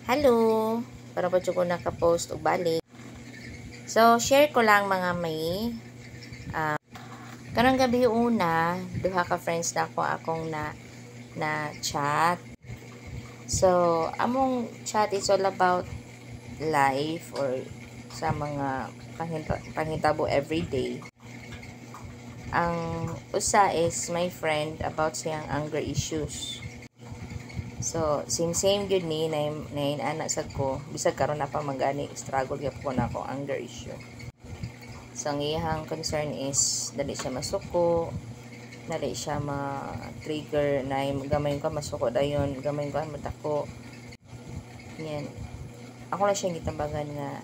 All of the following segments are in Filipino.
Hello! Para po ko naka-post o balik. So, share ko lang mga may karong gabi una, duha ka friends na akong na chat. So, among chat is all about life or sa mga panghitabo everyday. Ang usa is my friend about siyang anger issues. So, same good ni na anak sad ko bisag karon na pa magani struggle gyud ko na ako anger issue. So, ang iyang concern is dali siya masuko, dali siya ma-trigger na gamay ko masuko dayon, gamay ko matako. Yan. Ako na siya gitambagan nga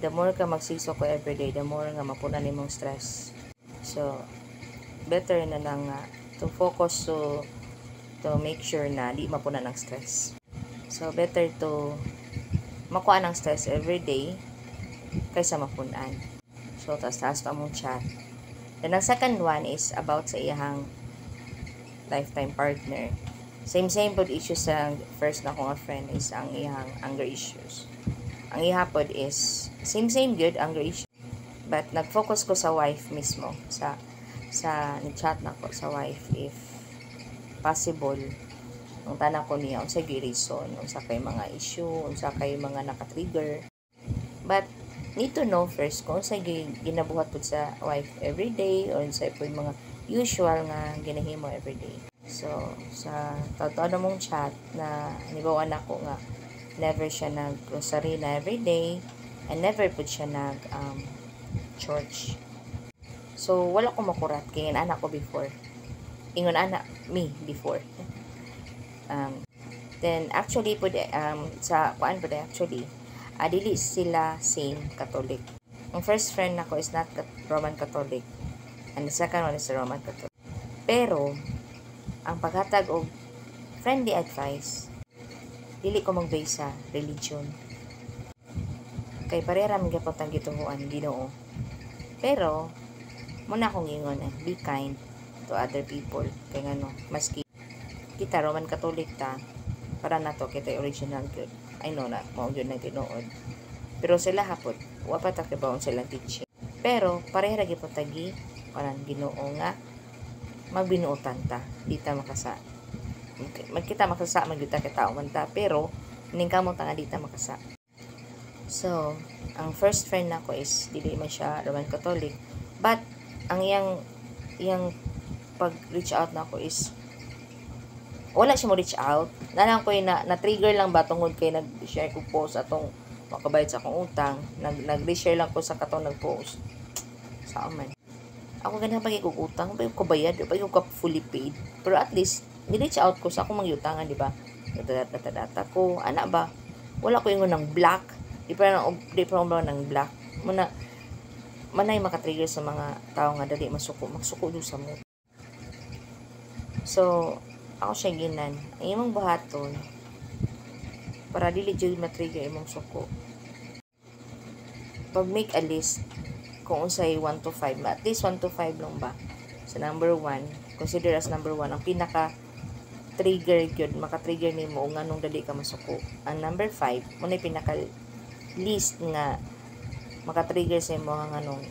the more ka magsisok ko everyday, the more nga mapunan nimong stress. So, better na lang to focus to make sure na di mapunan ng stress. So, better to makuha ng stress everyday kaysa mapunan. So, taas-taas pa mong chat. Then, ang second one is about sa iyang lifetime partner. Same pod issues sa first na akong friend is ang iyang anger issues. Ang ihapod is same good anger issues. But, nag-focus ko sa wife mismo. Sa ni-chat na ko sa wife if possible ang tanan ko niya unsa gyud reason unsa kay mga issue unsa kay mga naka-trigger, but need to know first kung unsa ginabuhat pud sa wife everyday or unsa pud mga usual nga ginahimo everyday. So sa taw-taw mong chat na nibawan nako nga never siya nag-grocery na everyday and never pud siya nag church. So wala ko makurat kay anak ko before ingon anak me before. Then actually po sa kuan po actually dili sila same Catholic. Ang first friend nako is not Roman Catholic and the second one is Roman Catholic. Pero ang paghatag og friendly advice dili ko mag-base sa religion. Kay parera man gyapon tang gituhuan Ginoo. Pero muna akong ingon be kind to other people kay ngano maski kita Roman Catholic ta para nato kita original good I know na mao gyud na tinuod pero sila hapot wa pa ta kibaon silang teaching pero pareha ra gyud tagi parang Ginoo nga magbinuotan ta di ta makasa magkita makasa man gyud ta kay tao man ta pero ning kamot nga di ta makasa. So ang first friend nako is dili man siya Roman Catholic but ang iyang pag-reach out na ako is wala siya mo reach out. Nalang ko na-trigger lang ba tungod kay nag-share ko post atong makabayad sa akong utang. Nag-share lang ko sa katong nag-post. Saan man. Ako ganyan pag utang, ba yung kabayad, ba yung fully paid. Pero at least, ni-reach out ko sa akong magyutangan, di ba? Data ko, ana ba? Wala ko yung ng black. Di pa ng black. Manay makatrigger sa mga tao nga dali magsuko do sa mo. So, ako siya ginan. Ang imong buhaton para dili jud matrigger imong suko. Pag make a list kung unsay 1 to 5, at least 1 to 5 lang ba. Sa number 1, consider as number 1 ang pinaka trigger gyud maka-trigger nimo nganong dali ka masuko. Ang number 5, mo na pinaka list nga maka-trigger sa imo nga nganong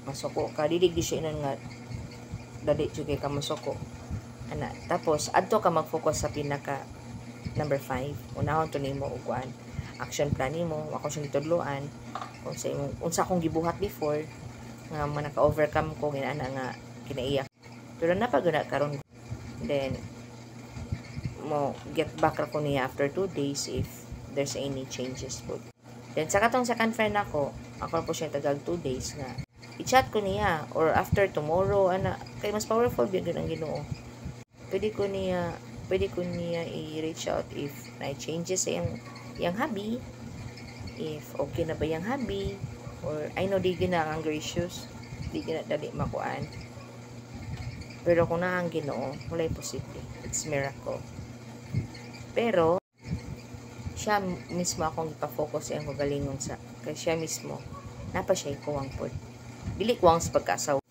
masuko ka. Dili di siya inon nga dali jud kay ka masuko. Ana, tapos adto ka mag-focus sa pinaka number 5. Unahon to nimo og kuan action plan nimo, ako siyang gitudloan kung sa imong unsa akong gibuhat before nga manaka-overcome ko ginana nga kinaiyak. Pero napaguna karon then mo get back ra ko niya after 2 days if there's any changes po. Then sa katong second friend ako po siya tagag 2 days nga i-chat ko niya or after tomorrow ana kay mas powerful gyud ang Ginoo. Pwede ko niya i-reach out if na changes sa yung hobby, if okay na ba yung hobby, or I know di gina ang anger issues, di gina dali makuan. Pero kung na ang Ginoo, walay posible. It's miracle. Pero siya mismo akong ipa-focus ang kagalingon sa kay siya mismo napa siya kuwang pod. Dili kuwang sa pagkasaw.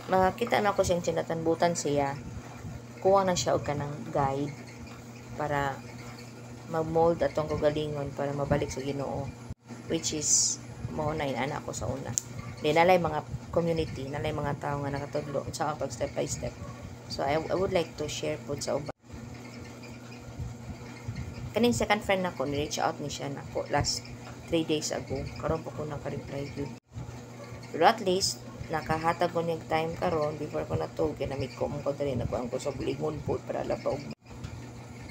Makita na ko siyang tinatanbutan siya kuha na siya og kanang guide para mag-mold atong kagalingon para mabalik sa Ginoo, which is mo na inana ko sa una. Di nalay mga community, nalay mga tao nga nakatudlo sa pag step by step. So I would like to share po sa uban. Kaning second friend nako, ni-reach out ni siya nako last 3 days ago. Karon po ko naka-reply yun. Pero at least nakahatag ko niyang time karon before ko natog kay namit ko mo ko dali nagkuan ko sa bulingon po para labaw.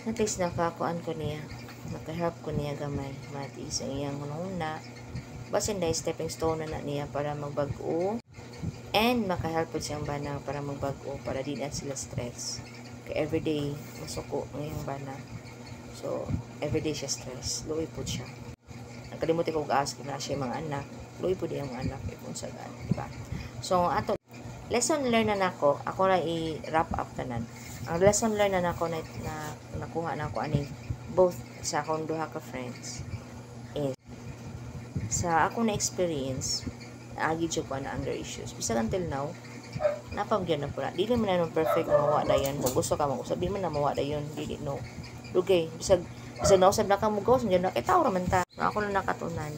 At least nakakuan ko niya, naka-help ko niya gamay mati sa iyang una. Basin dahil stepping stone na niya para magbago and makahelp po siyang bana para magbago para di na sila stress. Kaya everyday masuko ngayong bana. So everyday siya stress, luwi po siya. Nakalimutan ko ask na siya mga anak, luwi po diya mga anak kung sa gan, diba? So ato lesson learn na nako, ako na i-wrap up tanan. Ang lesson learn na nako na nakuha na ako ani both sa akong duha ka friends is sa ako na experience agi jud ko na anger issues. Bisag until now napamgyan na pula. Dili man na perfect mawa dayon. Kung gusto ka mag-usab man na mawa dayon, dili no. Okay, bisag nausab na ka mo ghost, na kay tao raman ta. Ako na nakatunan.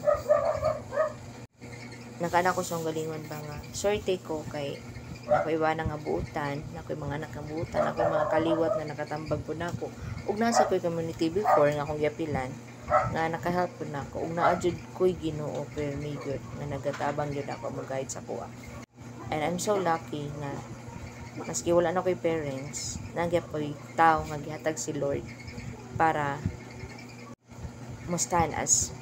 Nakana ko sa galingon ba nga. Sorry ko kay ako iba na nga buutan, ako mga anak ng buutan, ako mga kaliwat na nakatambag po na ako. Ug nasa ko'y community before nga akong giapilan, nga nakahelp po na ako. Ug naadjud ko'y Ginoo per me good, nga nagatabang yun ako mag-guide sa kuha. And I'm so lucky na maski wala na ko'y parents, nagyap ko'y tao nga gihatag si Lord para mo stand as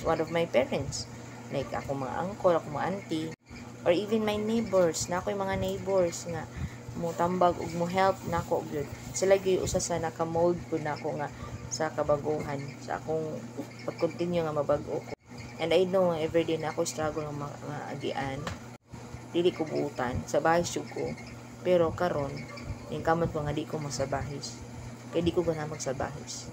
one of my parents. Like ako mga uncle, ako mga auntie, or even my neighbors, na ako'y mga neighbors nga mo tambag ug mo help nako gyud. Sila gyud usa sa naka-mold ko nako nga sa kabaguhan, sa akong pag-continue nga mabago ko. And I know everyday na ako struggle nga mga agian. Dili ko buutan, sa bahis jud ko. Pero karon, ning kamot ko nga di ko masabahis. Kay di ko gana magsabahis.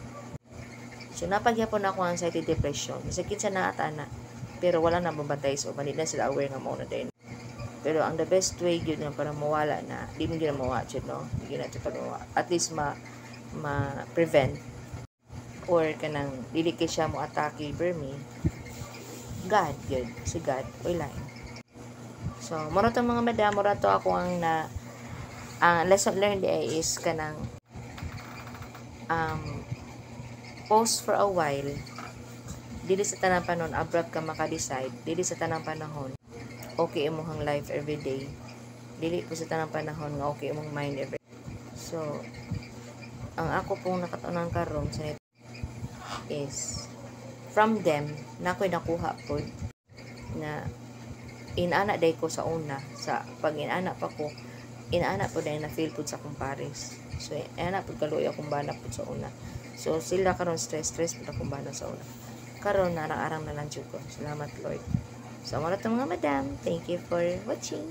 So napagyapon ako ang anxiety depression. Masakit sa naatana. Pero wala na mabatay, so mali na sila aware nga mo na din. Pero ang the best way yun nga para mawala na, di mo gina mawatch it, no? Di gina ito pag at least ma-prevent or kanang dili kay siya mo atake Burmese. God, yun. Si God, wala. So, mura to mga madam, mura to ako ang lesson learned is kanang pause for a while. Dili sa tanang panahon abrupt ka maka-decide. Dili sa tanang panahon okay imong life every day. Dili po sa tanang panahon nga okay imong mind every day. So ang ako pong nakatunan karon sa nito is from them na ako'y nakuha po na inana day ko sa una, sa pag inana pa ko, inana po dahil na feel po sa akong pares. So inana po kaluoy akong bana po sa una. So sila karon stress po akong bana sa una. Karon narang-arang na lang ko. Salamat Lord. So mga mga madam, thank you for watching.